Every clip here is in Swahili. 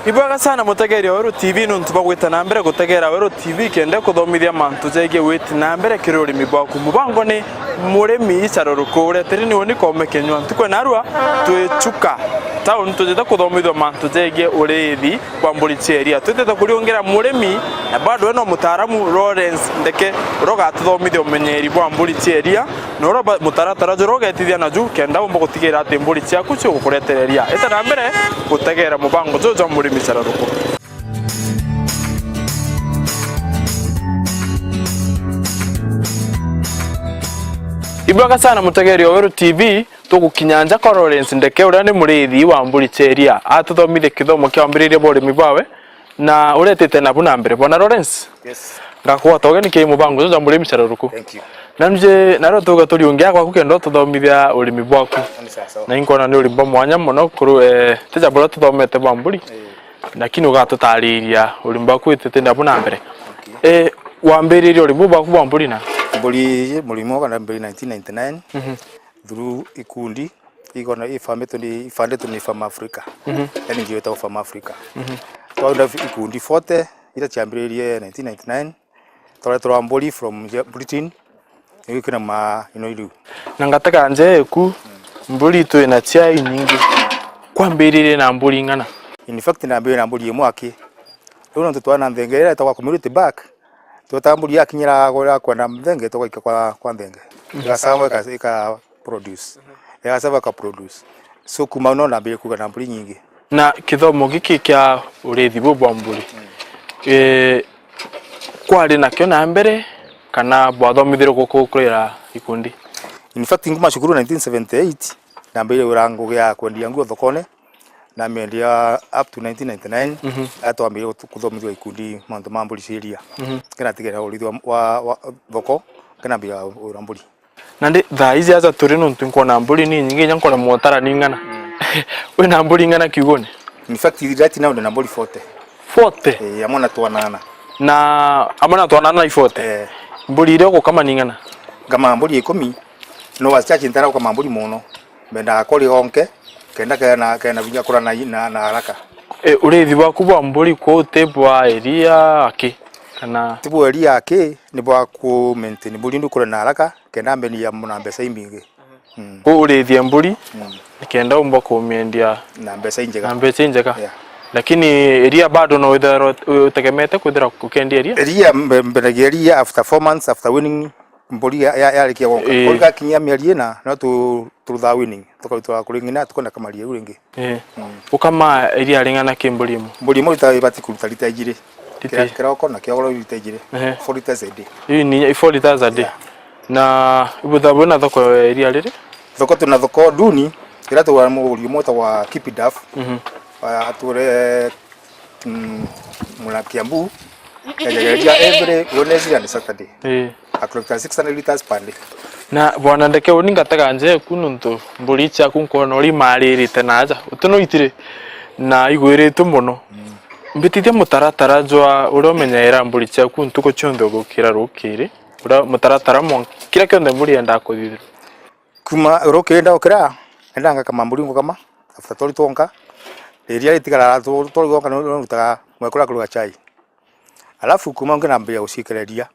Ibaga sana mutegeria Weru TV nuntu bagwita na mbere gutegera Weru TV kende kuthomithia mantu jege witi na mbere kirurimi bwaku mubango ni murimi icaro rukure tirini woni kome kenywa ntuko narua twechuka town tujeta kuthomithia mantu jege urithi kwa mburi cheria tuteta kuriongera murimi na bado no mutaramu Lawrence ndeke roga tuthomithia umenyeri bwa mburi cheria no roba mutaratara joroga etithia na ju kenda umbo gutigira ati mburi ciaku cio gukuretereria eta na mbere gutegera mubango jojo murimi icaro rukure. Ibaga sana mutegeri Weru TV tugukinyanja kwa Lawrence ndeke uria ni murithi wa mburi cheria atuthomithie kithomo kia mbiriria burimi bwawe na uretete na buna mbere bona Lawrence. Yes. Ngakwa toge ni kimubango jojo murimi icaro ruku. Thank you. Nanje naro tuga turiungia kwa kukendo tuthomithia urimi bwaku. Na inkona ni urimbo mwanya muno kuru tija bora tuthomete bwa mburi. Lakini ugatutariria urimi bwaku itete na buna mbere. Wambiriria urimi bwaku bwa mburi na Mburi murimo kana mbere 1999 through ikundi igona ifandetwo ni Farm Africa. Yani ngiyo ta Farm Africa. Twaunda ikundi forte ira chiambiririe 1999 twa mburi from Britain ikina ma inoiru na ngataka nje ku mburi tu ina chai nyingi kwambiririe na mburi ngana. In fact na mbere na mburi imwaki rero ndo twana ndengera ta kwa community back twatamburi yakinyira gora kwa na mthenge to kwa ndenge gasawa ka produce gasawa ka produce so kuma no na mbere ku na mburi nyingi na kithomo giki kia urithi bwa mburi kwari na kyo na mbere kana bwathomithire gukurira ikundi. In fact nguma shukuru 1978 na mbere urango ya kwendia nguo thokone na mendia up to 1999 atwambire kuthomithia ikundi mantu ma mburi ciria kana tigera urithi wa thoko kana bia uramburi nandi tha izi aza turi nuntu nkona mburi ni nyingi nyankona motara ni ngana we na mburi ngana kiugone. In fact right now na mburi 40 amona twanana na amona twanana ifote mburi ile ko kama ningana kama mburi 10 no wachache ntara kwa mburi muno benda akori honke kenda kana vinya kura na haraka urithi bwaku bwa mburi ko tebwa eria aki kana tebwa eria aki ni bwa ku maintain mburi ndu kura na haraka kenda mbeni ya muna mbesa imbingi ko urithi mburi kenda umbo ko miendia na mbesa injega lakini eria bado no utegemete kuthira kukendia eria mbere after 4 months after winning mburi ya kia wonka kolga kinya mieri na no to the winning tukaitwa kuringina tukona kamaria uringi ukama eria ringana kimburi mo ibati kuruta lita igire kira ukona kia goro lita igire 40 liters a day ni 40 liters a day na ibutha bona thoko eria riri thoko tuna thoko duni kira tu wa mota wa Kipidaf ature mula Kiambu every Wednesday and Saturday akolekta 600 liters per day na bwana ndeke uni ngataga nje kununtu mburi cia kunkona uri maririte naja utuno itire na igwirite muno mbitithia mutaratara jwa uromenyera mburi cia kuntuko chonde gukira rukiri ura mutaratara mo kira kionde mburi enda kuthithira kuma rukenda ukira endanga kama mburi ngo kama after tori tonka eria itigara tori gonka no utaga mwekora kuruga chai alafu kuma ngena mbia usikereria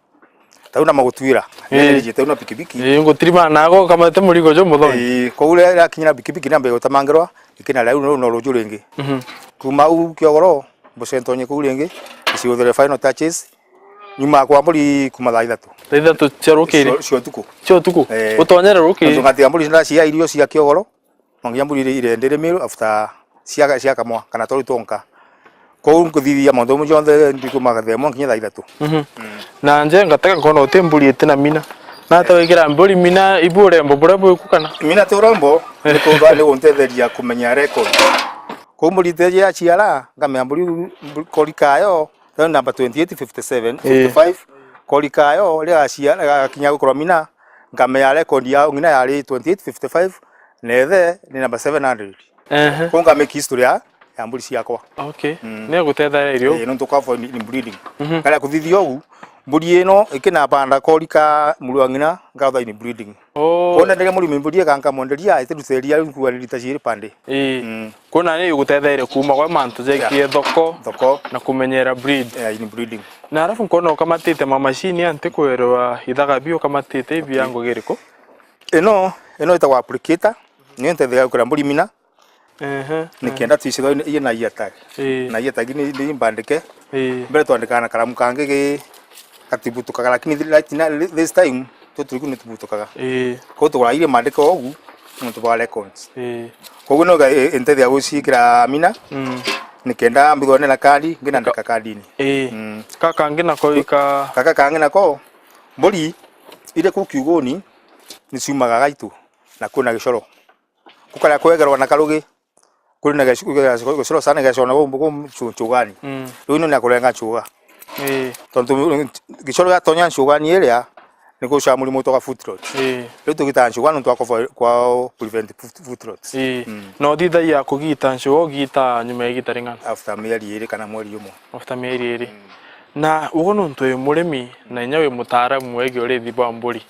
tauna magutwira nje tauna pikipiki ngutirima nago kama te murigo jo muthoni ko ule akinyira pikipiki nambe utamangirwa ikina leo no rojo rengi kuma u kiogoro bosentonye ko rengi isiothere final touches nyuma kwa mburi kuma thaithatu cherukire cio tuku utonyera rukiri ngati mburi na cia irio cia kiogoro mangia mburi ile ndere miru after cia kamwa kana tori tonka ko nguthithia mondo mo jonthe ndiko magathemo nginya thaithatu na nje ngataka kono utemburi etina mina na tawikira mburi mina ibure mbura bwiku kana mina te urombo niko thale untetheria kumenya record ko mburi te ya chiara ngamya mburi kolikayo number 2857 55 kolikayo ria cia kinya gukora mina ngamya record ya ngina yari 2855 nethe ni number 700 ko ngamya history ya mburi ciakwa okay ne gutetha irio no to cover in breeding kala kuthithio u mburi ino ikina panda kolika muluangina ngatha ini breeding kona ndege muri mburi kanka monderia itirutheria nkuwa litashiri pande kona ni gutetheire kuma kwa mantu jekie thoko na kumenyera breed ini breeding na arafu kono kamatite machine ante kwerwa ithaga bio kamatite biango geriko ino itawa applicator ni ntetheria kura mburi mina nikienda tuicigo ina yatag na yatag ni mbandike mbere twandikana karamu kange ge katibutukaga lakini this time tuturiku ni tubutukaga ko tugora ile mandiko ogu muntu ba records koguo no entethia gucikira mina nikenda mbigone na kadi ngina ndaka kadi ni kaka ngina ko kaka kange nako mburi ile ku kiugoni ni ciumaga gaitu na kuna gicoro kukara kwegerwa na karugi kuri na gicoro sana gicoro go chugani riu no nakurenga chuga tondu gicoro ya tonya chugani iria ni ko sha mulimo toka foot rot riu tugita chugani ntwako kwa prevent foot rot no thitha ya kugita chugo gita nyuma gita ringana after mieri iri kana mweri umwe after mieri iri na ugo no ntwe murimi na nyawe mutaramu wege uri thiba mburi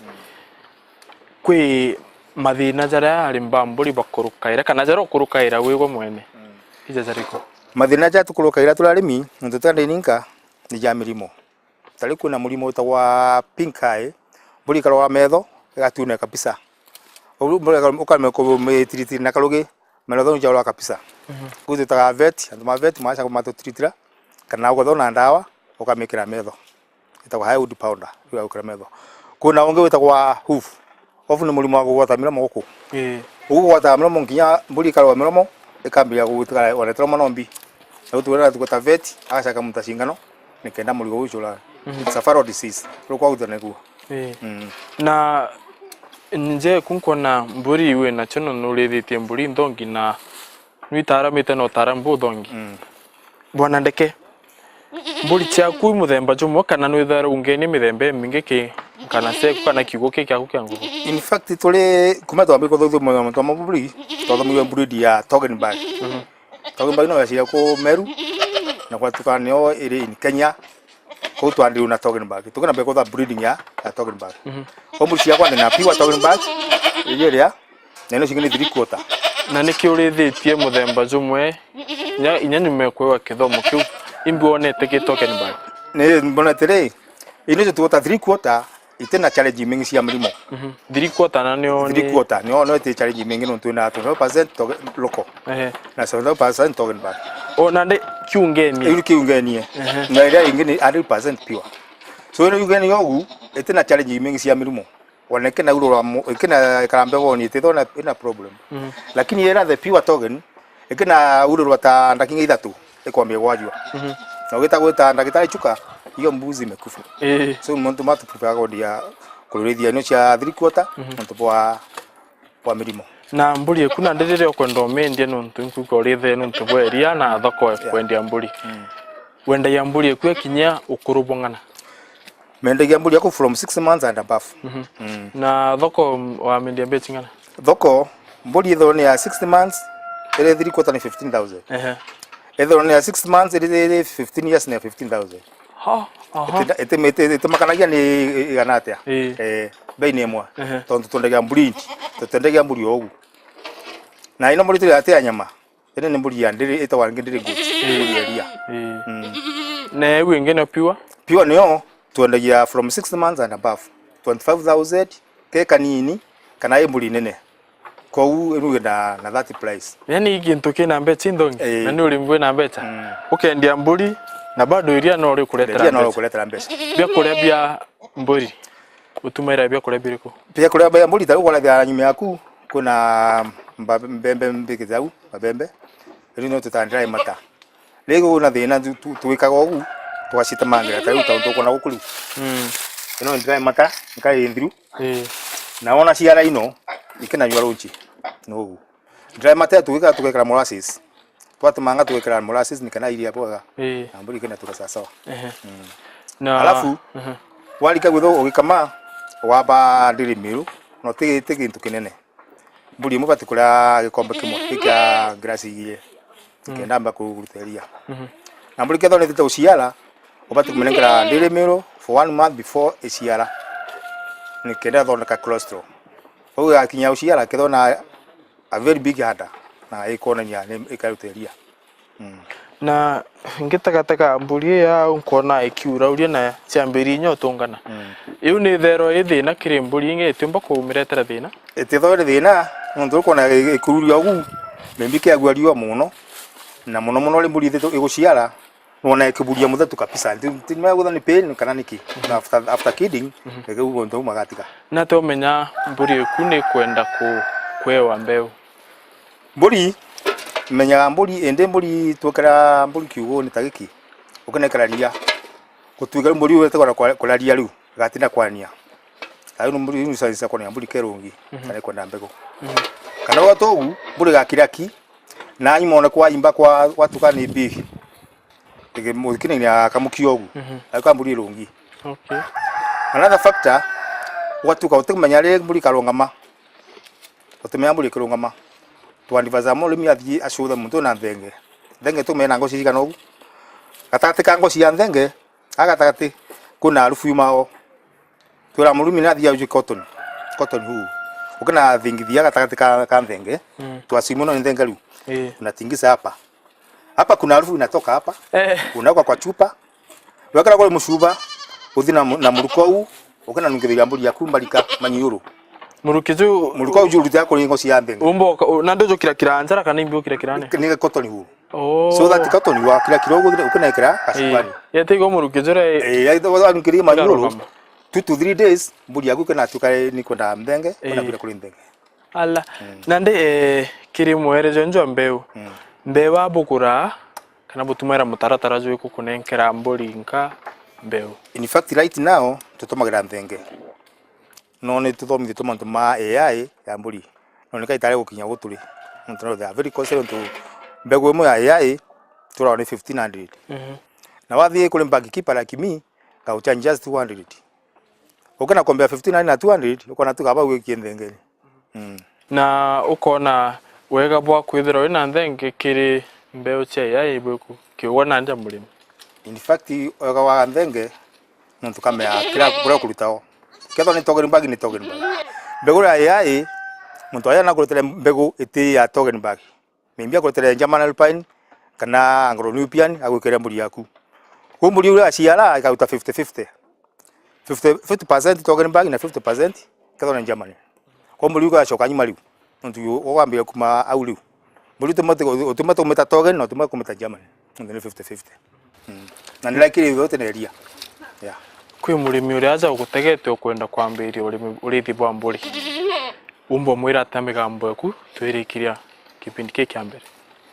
kwi mathina jara ari mbamburi bakurukaira kana jara kurukaira wigo mwene ija jariko mathina jara tukurukaira turarimi ntutande ninka ni ja mirimo tari kuna murimo wa pink eye mburi karwa metho gatune kabisa ukame ko metiriti na karugi metho njaro kabisa kuzi ta vet and ma vet ma mato tritira kana ugo na ndawa ukamikira metho itawa high wood powder yo ukira metho kuna unge witagwa hoof ofu ni mulimo wa gwata miromo guku gwata miromo nginya mburi karwa miromo ikambia gutira onetra monombi na utwera tukota vet agacaka mutashingano nikenda muligo ucura safaro disease rukwa uthane ku na nje kunkona mburi iwe na chono nurithite mburi ndongi na nwitaramite no tarambu ndongi bwana ndeke mburi chaku muthemba jumo kana nwithara ungeni mithembe mingiki kana se kana kigo kiki akukiangu in fact tole kuma twambi ko thuthu mo to mburi to mwe breed ya Toggenburg Toggenburg no yacia ko Meru na kwa tukanio iri in Kenya ko twandi una Toggenburg tukana be ko breeding ya Toggenburg mburi cia kwa na piwa Toggenburg igeria neno cingini 3/4 na niki urithitie muthemba jumwe inya nyume kwewa kithomo kiu imbi wonete ki Toggenburg ne mbona tere ino tuota 3/4 itena challenge mingi cia mrimo 3/4 na nio 3/4 no ite challenge mingi no tuna 20% loko na 70% Toggenburg ona ndi kiungenie na ile ingine 100% pure so ino yugeni yogu itena challenge mingi cia mrimo woneke na urura ikena karambe woni tithona ina problem lakini era the pure Toggen ikena urura ta ndakinga ithatu ikwambia gwajua na ugita gwita ndagitari chuka iyo mbuzi imekufa so muntu matu prepare godia kulurithia ino cia 3/4 muntu kwa mirimo na mburi kuna ndirire kwenda mendia no ntunku ko rithe no ntubweria na thoko kwendia mburi wenda ya mburi ku kinya ukurubongana mendagia mburi yako from 6 months and above na thoko wa mendia bechingana thoko mburi itho ni ya 6 months ile 3/4 ni 15,000 itho ni ya 6 months ile 15 years ni 15,000 ete makanagia ni ganatia bei ni mwa tondu tundagia mburi tutendagia mburi ogu na ino mburi tuli atia nyama ene ni mburi ya ndiri itawa ngindiri go ria na ewe ngene piwa niyo tuendagia from 6 months and above 25,000 ke kanini kana ye mburi nene kou enu na 30 price yani igintu kina mbecha ndongi na ni ulimwe na mbecha ukendia mburi na bado iria no ri kuletera mbeca bia kuria bia mburi utumaira bia kuria biriko bia kuria bia mburi ta ukora bia nyume yaku kuna mbembe mbiki zau mabembe ri no tutandira mata lego na thina tuikaga ogu twacita mangira ta uta ndo kona gukuri ino ndira mata nkai ndru na ona ciara ino ikena nywa runchi no ndira mata tukekara molasses twatumanga tuwekera molasses nikana iria bwaga na mburi kena tukasa sawa na alafu walika gwitho ugikama waba ndiri miru no tigi into kinene mburi mu bati kura gikombe kimwe kika grasi iye kenda mba kuruteria na mburi ketho ni tete uciara ubati kumenengera ndiri miru for 1 month before iciara nikenda thondeka cholesterol oya akinya uciara kethona a very big hada na ikonania ikaruteria na ngitagataka mburi ya unkona ikiura uria na ciambiri nyotungana iu ni thero ithina kiri mburi nge itumba kumiretera thina itithore thina nondu kona ikururia ugu mbike agwario muno na muno ri mburi ithu iguciara nona ikiburia muthetu kabisa ntimwe gutha ni pain kana niki after kidding niguo ndo magatika na to menya mburi iku ni kwenda kwewa mbeu mburi menya mburi ende mburi twekera mburi kiugo ni tagiki ukenekera ria gutwiga mburi wete kora ria riu gatina kwania ayo mburi ni sasa kwa mburi kerungi kana kwenda mbego kana watogu mburi gakiraki na nyimona kwa imba kwa watu kani big ege mukine ni akamukiogu aka mburi rungi okay another factor watu ka utemenya le mburi karongama utemenya mburi karongama twandivaza mulimi athii acutha muntu na thenge tumena ngoci cigana ugu gatagati ka ngoci ya thenge agatagati kuna harufu yumao twira mulimi na athii auji cotton huu ukina thingithia gatagati ka thenge twasimuno ni thenge riu unatingisa hapa kuna harufu inatoka hapa unaweka kwa chupa wekera kwa mshuba uthi na muruko huu ukina nungiria mburi yaku mbalika manyuru muruko uju ruti yako ni ngoci ya thenge umbo na ndojo kira anjara kana imbo kira ni cotton huu so that cotton wa kira ukina ikira kasipani yete go murukijure aitho nungiria manyuru 2 to 3 days mburi yaku kana tukae ni kwenda mthenge na bila kuli mthenge ala nande kiri mwerejo njo mbeu mbewa bukura kana butumera mutaratara jwe kukunenkera mburi nka mbeu in fact right now tutomagira mthenge no ni tuthomithie tumantu ma AI ya mburi no ni kaitare gukinya guturi ntoro the very concerned to mbegu imo ya AI tura ni 1500 na wathie kule mbagi kipa la kimi ka uchange just 200 ukana kombea 1500 na 200 ukona tukaba gwikie mthenge na ukona wega bwa kwithira wina nthenge kiri mbeu cia AI bweku kiwona nja mulimi in fact wega wa nthenge muntu kamea kira kura kurutao ketho ni togen bag mbegu ya AI muntu aya na kurutere mbegu iti ya togen bag mimbia kurutere German Alpine kana Anglo-Nubian agwikira mburi yaku ku mburi ura ciara ikauta 50% togen bag na 50% ketho ni German ku mburi uga coka nyuma riu muntu ogambia kuma au riu mburi tumate umeta togen no tumate kumeta German ni 50-50 na nilakiri yote ni area yeah kwi mulimi uri aja gutegete ukwenda kwambiria urithi bwa mburi umbo mwira atamiga mbweku twirikiria kipindi kiki ambere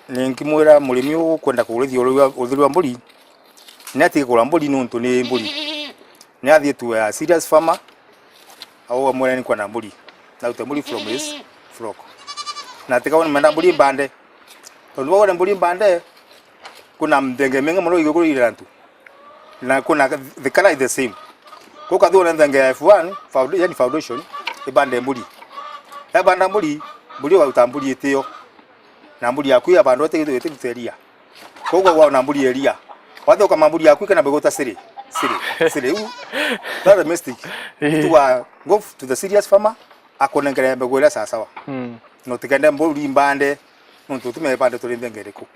ninkimwira mulimi ukwenda kurithia uthiri wa mburi ni ati kugura mburi nuntu ni mburi ni athie tu a serious farmer au amwira ni kwenda mburi na ute mburi from his flock na tikaona menda mburi mbande tondu wona mburi mbande kuna mthenge menga muno igugurira ntu na kuna the color is the same kuka thona nthenge F1 foundation ibande mburi ebanda mburi wa utamburi itio na mburi yaku ya bando ite guteria kogo wa na mburi eria watho kama mburi yaku kana begota siri u that domestic to go to the serious farmer akonengere begwera sawa no tikende mburi mbande muntu tume bande tulindengere ku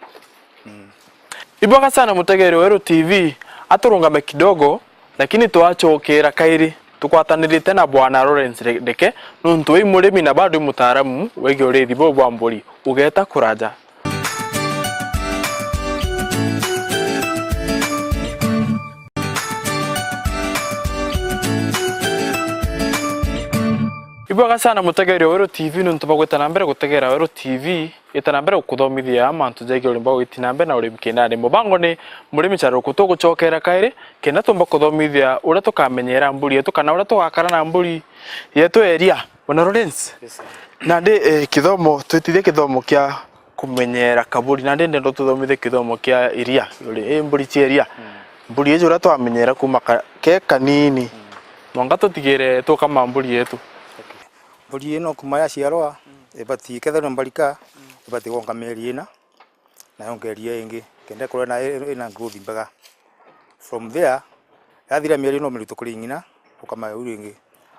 Iboka sana Mutegeri Weru TV aturungame kidogo lakini tuachokera kairi tukwatanirite na Bwana Lawrence Deke nuntu wi murimi na bado mutaaramu wege urithi bwa mburi ugeta kuraja Iboka sana Mutegeri Weru TV nuntu bagweta nambere gutegera Weru TV itanambere kuthomithia amantu jege uri mbago itinambe na uri mkinani mubango ni murimi charo kutugucokera kairi kena tumba kuthomithia ura tukamenyera mburi yetu kana ura tugakara na mburi yetu eria Bwana Lawrence na ndi kithomo twitithie kithomo kia kumenyera kaburi na ndi ndo tuthomithie kithomo kia iria uri mburi cia iria mburi yetu ura twamenyera kuma ke kanini mwanga tutigire tukama mburi yetu mburi ino kuma ya ciarwa ibati ketho mbalika ibati gonga meri ina na yongeria ingi kende kore na ina growth mbega from there yathira mieri no meritu kuri ngina ukama uringi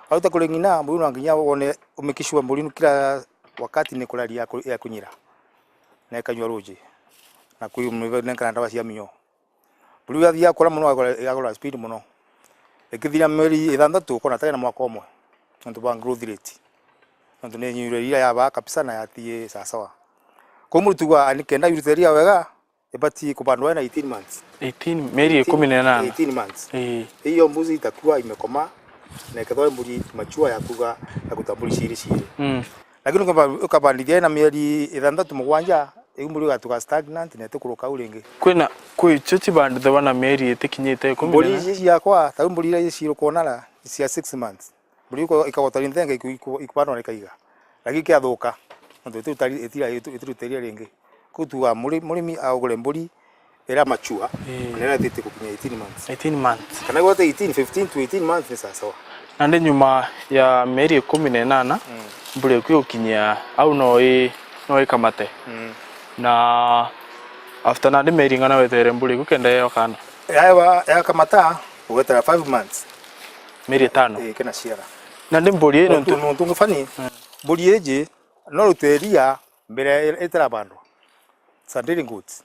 auta kuri ngina mburi no nginya wone umikishwa mburi kila wakati ni kularia ya kunyira na kanywa roji na kuyu mwe kana ndawa cia minyo mburi yathia kora muno agora speed muno ekithira mieri ithanthatu kona tena mwaka omwe ntu ba growth rate ntu ne nyureria ya ba kabisa na yatie sawa kumurutugwa anikenda yuteria wega ebati kubandwa na 18 months 18 mieri 18 18 months hiyo mbuzi itakuwa imekoma na ikatoa mburi machua ya kuga ya kutambuli shiri lakini ukabandithia na mieri ithanthatu mugwanja mburi gatuka stagnant na tukuruka uringi kwina chuchi bandithwa na mieri itikinyite 18 mburi yakwa ta mburi ira ciro konala cia 6 months mburi ko ikagotari nthenga ikubano na ikaiga lakini kiathuka ndo ituteria ringi kutuga murimi agure mburi era machua nera thite kukinya 18 months kana gote 15 to 18 months ni sawa na ndi nyuma ya mieri 18 mburi kukinya au no kamate na after na ndi mieri ngana wetere mburi kukenda yo kana ya kamata ugeta 5 months mieri 5 kana ciara na ndi mburi ino ntungu fani mburi eje no ruteria mbere etera bando sandiri goods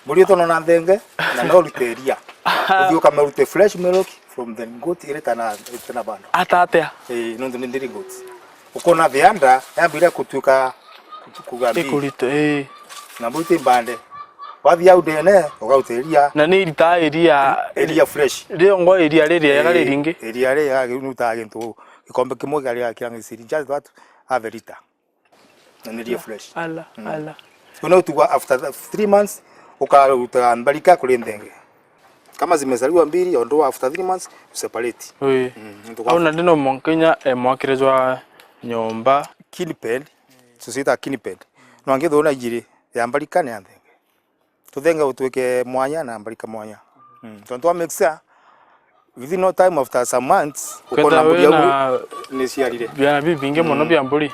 mburi tono na ndenge na no ruteria uthio kamerute fresh milk from the goat iretana bando atatea no ndiri goods ukona vianda yambira kutuka kugabi ikulito na mburi bande wathia udene ugaruteria na ni rita iria fresh rio ngo iria riria ya ringi iria ya nuta gintu ikombe kimwe gari kiranga siri just that have rita na iria fresh ala una utuwa after 3 months ukaruta mbalika kuri ndenge kama zimezaliwa mbili ondoa after 3 months separate au na ndino monkenya mwakirezwa nyomba kiniped susita kiniped no angithona igiri ya mbalika ne ndenge tuthenga utweke mwanya na mbalika mwanya tonto mixa within no time after some months ukona mburi ya ni ciarire bya bibinge muno bya mburi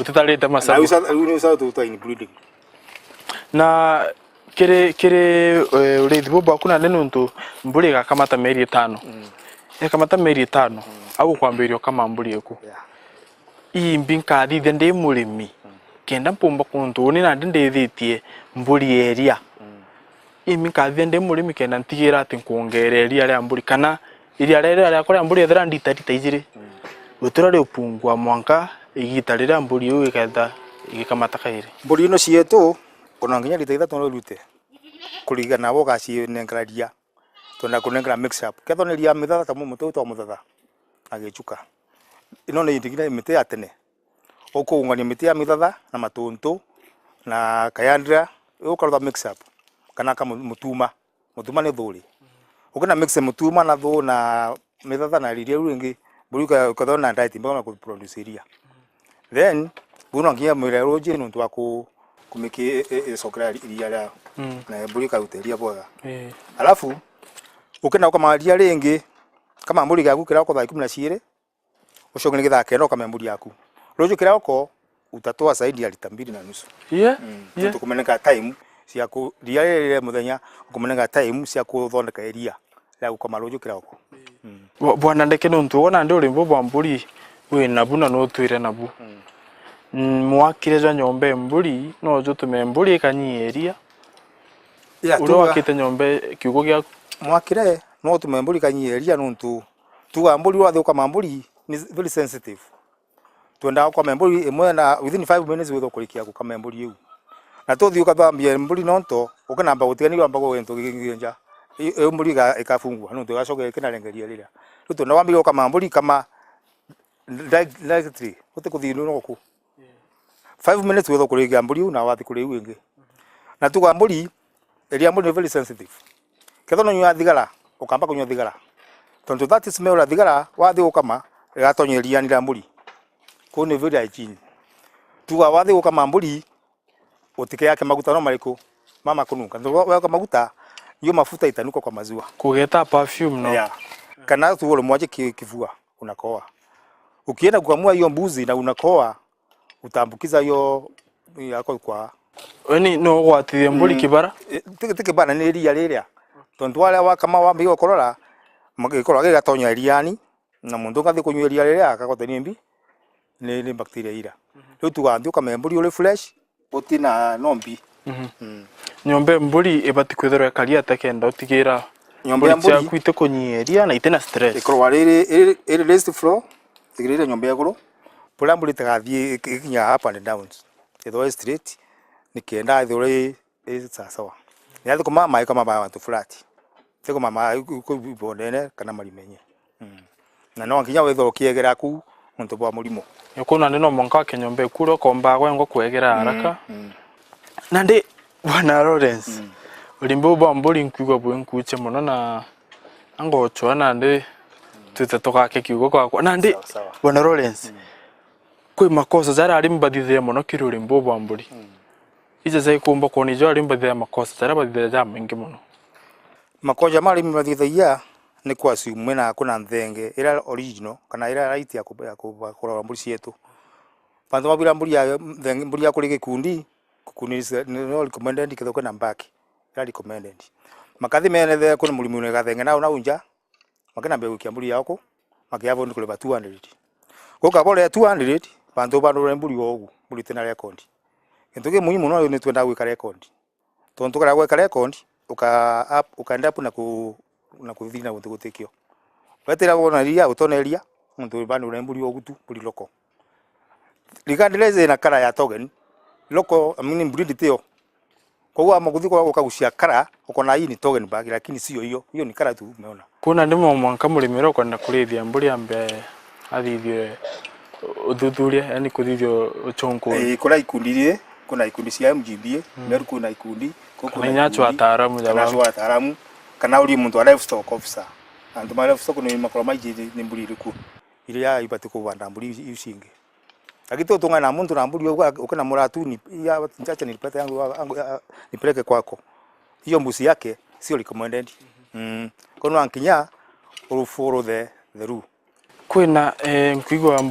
utitarite masabu na usa tuta in breeding na kire ureithi bobo akuna nenuntu mburi gakamata mieri 5 kamata mieri 5 au kwambirio kama mburi eku imbinka thithe ndi murimi kenda mpumba kuntu ni na ndithitie mburi eria imbinka thithe ndi murimi kenda ntigira ati kuongereria ria mburi kana iria rere kora mburi ethera ndita igiri guturare upungwa mwanka igitarira mburi uyu iketha igikamata kairi mburi ino cietu ona nginya rita ithatu no rute kurigana bo gaci nengraria tona kunengra mix up ketho ni ria mithatha ta mutu to muthatha agichuka ino ni ndigina mite ya tene ukungania mite ya mithatha na matuntu na kayandra ukarutha mix up kana kama mutuma ni thuri ukina mix mutuma na thu na mithatha na riria ringi mburi kathona diet mbona ku produce iria then buno ngia mwirero je nuntu wa kumiki sokra iria la na mburi ka uteria bora alafu ukina kama iria ringi kama mburi gaku kira ko thaa 12 ushogene githake no kama mburi yaku rojo kira ko utatoa zaidi ya lita 2.5 tukumeneka time cia ku ria rire muthenya ukumeneka time cia kuthondeka iria la gukoma rojo kira ko bwana ndeke nuntu wona ndi urimbo bwa mburi we nabu na no twire nabu mwakirezwa nyombe mburi no jutume mburi kanyieria uro wakite nyombe kiugo gya mwakire no tume mburi kanyieria nuntu tuga mburi wathe kama mburi ni very sensitive twenda kwa mburi imwe na within 5 minutes witho kurikia ku kama mburi yu na tuthi ukathambia mburi nonto ukanamba gutiganirwa mbago wento giginja mburi ikafungwa nuntu gacoke kinarengeria rira ruto na wambio kama mburi kama directly utikuthinu noku 5 minutes witho kurikia mburi na wathi kuri wingi na tuga mburi eria mburi very sensitive ketho no nyua thigara ukamba kunyua thigara tonto that smell la thigara wathi ukama igatonyeria nira mburi ko ne very hygiene tuga wathi ukama mburi utike yake maguta no mariko mama kunuka ndo weka maguta hiyo mafuta itanuka kwa maziwa kugeta perfume no yeah. Kana tu wale mwaje kivua unakoa ukienda kukamua hiyo mbuzi na unakoa utambukiza hiyo yako kwa weni no gwatithie mburi kibara tike bana ni ria riria tondu wale wa kama wambigo korora magikora gigatonya iriani na mundu ngathi kunywa iria riria akagota ni mbi ni bacteria ira riu tuganthi ukamemburi uri fresh utina nombi nyombe mburi ibati kwithirwa karia tekenda utigira nyombe mburi kwite kunyeria na itena stress ikorwa riri rest flow tigirire nyombe yaguru pula mburi tagathie kinya up and downs itho straight nikenda ithore sawa yathi kuma mai kama ba watu flat tiko mama ku bondene kana marimenye na no nginya withoro kiegera ku muntu bwa murimo yakuna nino monka kenyombe kuro komba gwengo kwegera haraka nandi bwana Lawrence ulimbo bwa mburi nkuigwa bwe nkuche muno na angochwa nandi tutatoka kiugo kwa nandi bwana Lawrence kwi makosa zara ari mbathithia muno kiri ulimbo bwa mburi ije zai kumba koni jo ari mbathithia makosa zara bathithia ja mengi muno makoja mari mbathithia ni kwa siumwe na kuna nthenge ira original kana ira right ya kurora mburi cietu pandu mabira mburi ya nthenge mburi ya kuri gikundi kukunisa no recommended kitho na back ira recommended makathi menethe kuna mulimu ne gathenge na unja makana mbe gukia mburi yako makiavo ni kuleba 200 goka bole 200 pandu bandu mburi ogu mburi tena record kintu muhimu no ni twenda gwika record tondu kara gwika record ukaenda hapo na kuthina gutikio wetera wona ria utoneria muntu bandu remburi ogutu buri loko likandeleze na kara ya togen loko amini breed tio kwa maguthi kwa ukagucia kara ukona hii ni togen bag lakini sio hiyo ni kara tu umeona kuna ndimo mwanka mulimiro kwenda kurithia mburi ambe athithie uthuthuria yani kuthithio uchongo kuna ikundi kuna ikundi cia MGBA meru kuna ikundi kuna nyacho ataramu ataramu kana uri muntu wa livestock officer andu ma livestock ni makoro maiji ni mburi iriku iria ibati kubanda mburi icinge agito tunga na muntu na mburi ukana muratu ni ya nchacha nilipata yangu nipeleke kwako hiyo mbuzi yake sio recommended kono ankinya uru follow the rule kwina nkuigwa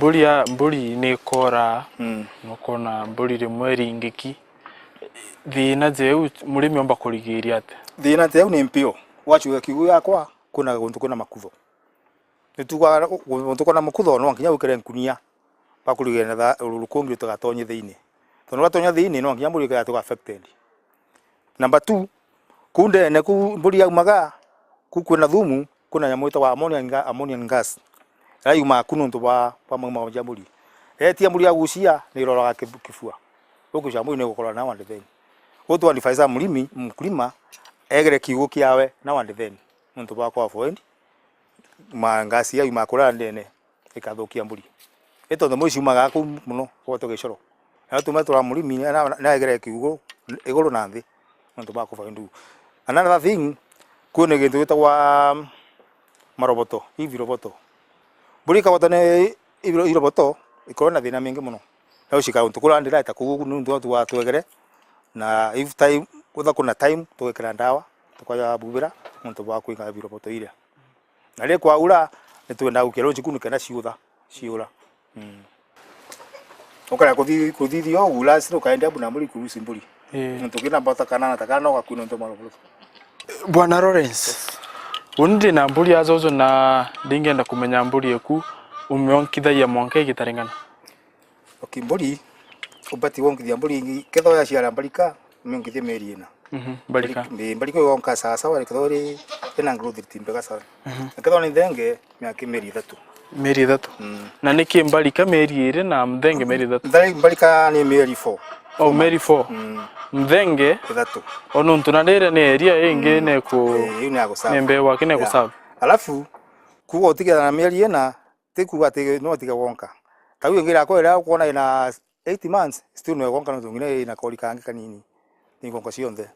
mburi ni kora nokona mburi rimwe ringiki thina je murimi omba kurigiria ate thina je ni mpio wachu kigu yakwa kuna guntu kuna makutho nituga guntu kuna makutho no nginya ukere nkunia pakurigena tha rukungi tugatonye thiini tono gatonya thiini no nginya mburi ka tuga affected number 2 kunde ne ku mburi ya maga kuna thumu kuna nyamu itawa ammonium gas ayu makuno ntuba pamwe ma mburi etia mburi ya gucia ni roraga kifua huko jambo ni gukora na wande then wotu advise mkulima egere kiugo kiawe na wande then muntu ba kwa avoid mangasi ya imakura ndene ikathukia mburi eto ndo moici maga ku muno woto gicoro na tumetura murimi na egere kiugo iguru na nthi muntu ba kwa ndu another thing kune gintu gitagwa maroboto hivi roboto mburi ka wotane iroboto ikona thina mingi muno na ushika untukura ndira ita kugu nundu watu watwegere na if time kutha kuna time tuwekera ndawa tukaya bubira muntu ba kuinga biroboto ile na le kwa ura nitwenda ukero njikunu kana ciura ukara kuthi yo ula siro kaenda abu na mburi kurusi mburi muntu kina bata kana takana kwa kuno ndo maroboto bwana Lawrence undi na mburi azozo na ndingenda kumenya mburi eku umeonkithaia mwanka igitaringana okimburi ubati wonkithia mburi ketho ya ciara mbarika mungithie meri ina mbarika yonka sasa wale kethori ena growth timbega sana ketho ni thenge miaka meri 3 na niki mbarika meri ire na mthenge meri 3 mbarika ni meri 4 o meri 4 mthenge 3 ono ntunadere ne area ingi ne ku nembe wake ne kusaba alafu kuwa utiga na meri ina tiku ati no tiga wonka tawi ngira ko era kuona ina 8 months still no wonka no ngine ina koli kangi kanini ni gonka cionthe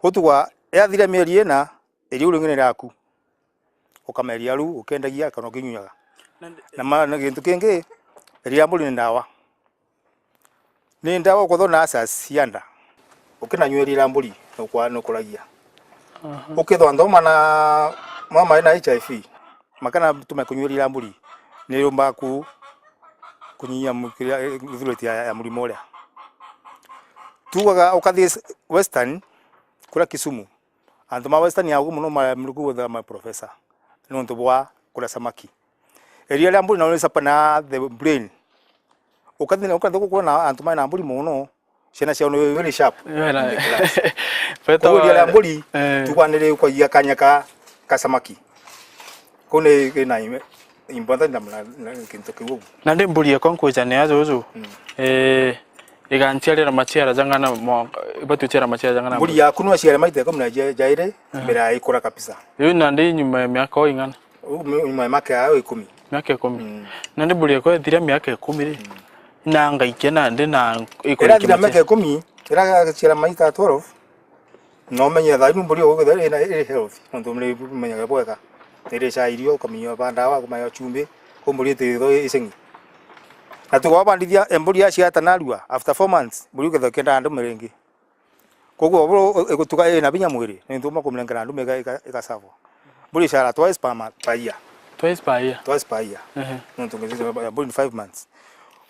utugwa yathire meri ina iri uri ngine yaku ukameria ru ukendagia kana kinyunyaga na gintu kingi ria mburi ni ndawa kuthona asas yanda ukinanywerira mburi no kuragia ukithwa ndoma na mama ina HIV makana tumekunywerira mburi ni rumba kunyinya mukirati ya murimo ria tuwaga ukathie western kura Kisumu andu ma western ya gumu no ma mrugu tha ma professor nontu bwa kula samaki eria la mburi na ole sapana the brain ukathina kuona na antuma na mburi muno ciana cia no very sharp peto eria la mburi tukwanire kwa ya kanyaka ka samaki kone na important na kintu kiwu na ndi mburi ya konkuja ne azo igantiarira machiara jangana mo batuchera machiara jangana mburi ya kunwa ciara maite ko mna jaire mira ikura kabisa yo na ndi nyuma ya miaka oingana nyuma ya miaka yao 10 miaka 10 na ndi mburi ko thira miaka 10 ri na ngaike na ndi na ikura thira miaka 10 ira ciara maita 12 no menya tha mburi o gutha ina health ndo mri menya bweka tere cha irio kamio banda wa kumayo chumbe ko mburi te tho isengi atu kwa bandithia emburi ya ciata narua after 4 months mburi uketho kenda andu merengi koguo bro igutuka ina binya mwiri ni nduma kumlengera andu mega ikasavo mburi shara twice per year twice per year nontu ngezi mburi 5 months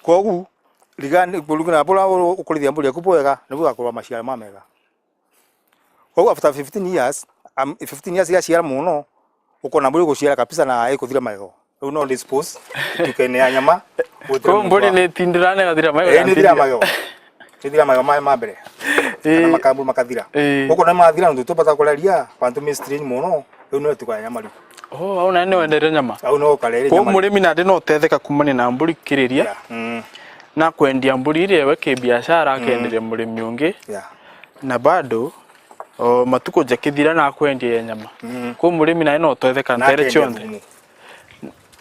koguo ligani buluguna bola ukulithia mburi akupoega nibu akorwa maciara mamega koguo after 15 years ya ciara muno ukona mburi guciara kabisa na ikuthira maego no dispose tukene nyama ko mburi ni tindirane gathira maego ni thira maego tithira maego ma mbere na makambu makathira uko na mathira ndo tupata kularia pantu mistrin muno no tukaya nyama ri au na ne wendere nyama au no kalere nyama ko murimi na ndi no tetheka kumane na mburi kiriria na kwendia mburi ile weke biashara akenderia murimi ungi na bado matuko jakithira na kwendia nyama ko murimi na no tetheka ntere chonde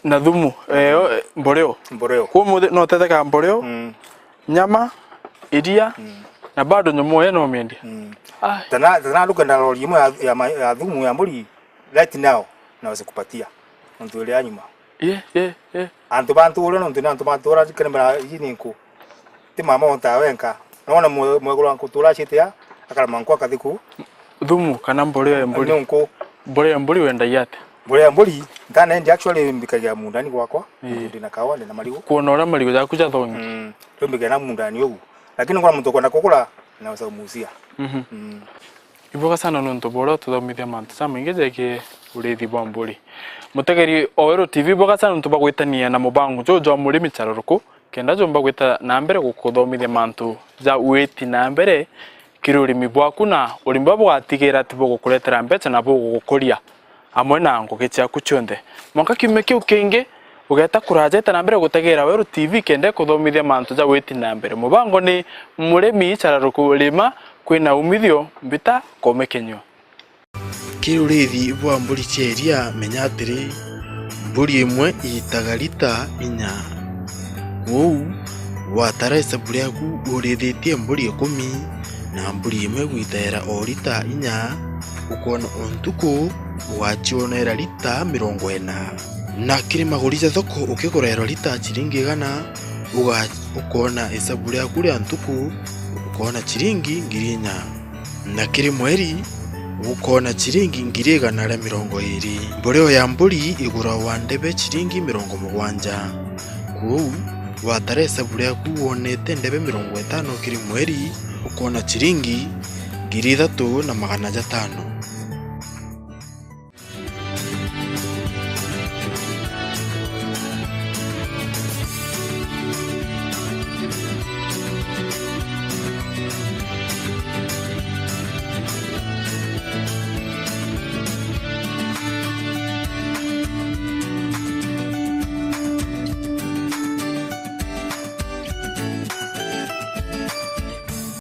na thumu mboreo ko no tetheka mboreo nyama iria na bado nyomo eno mendia tana lukenda lori imwe ya thumu ya mburi right now naweza kupatia mtu ile anyuma antu bantu ule no ntina antu bantu ora kemera yini nku ti mama onta wenka naona mwegolo anku tura chitia akala manku akathiku thumu kana mboreo ya mburi nku mboreo ya mburi wenda yate mboreo ya mburi ndana ndi actually mbikaja mundani gwakwa ndina kawa na marigo kuona ora marigo jaku ja thongi mbikaja na mundani ugu lakini kwa mtu kwenda kukula naweza kumuuzia iboga sana nonto boro tuthomithia mantu saminge jeke urithi bwa mburi mutegeri Owero TV boga sana nonto bagwitania na mubangu jojo murimi charuruku kenda jomba gwita na mbere gukuthomithia mantu ja weti na mbere kirurimi bwaku na urimba bwatigira tibo gukuretera mbeca na bo gukuria amwe na ngugi ciaku cionthe mwaka kiume kiu kingi ugeta kurajeta na mbere gutegera Owero TV kende kuthomithia mantu ja weti na mbere mubango ni murimi charuruku lima kwina umithio mbita komekenyo kirurithi bwa mburi cheria menya atiri mburi imwe itaga lita 4 wou wataresa mburi yaku urithitie mburi 10 na mburi imwe gwitaira o lita 4 ukona ontuku wachionera lita 40 na kiri maguricha thoko ukigurera lita chiringi 100 ukona isaburi yaku ria ntuku ukona chiringi 4,000 na kiri mweri ukona chiringi 120. Mboreo ya mburi igura wandebe chiringi 70. Kou wataresa mburi yaku wonete ndebe 50 kiri mweri ukona chiringi 3,500.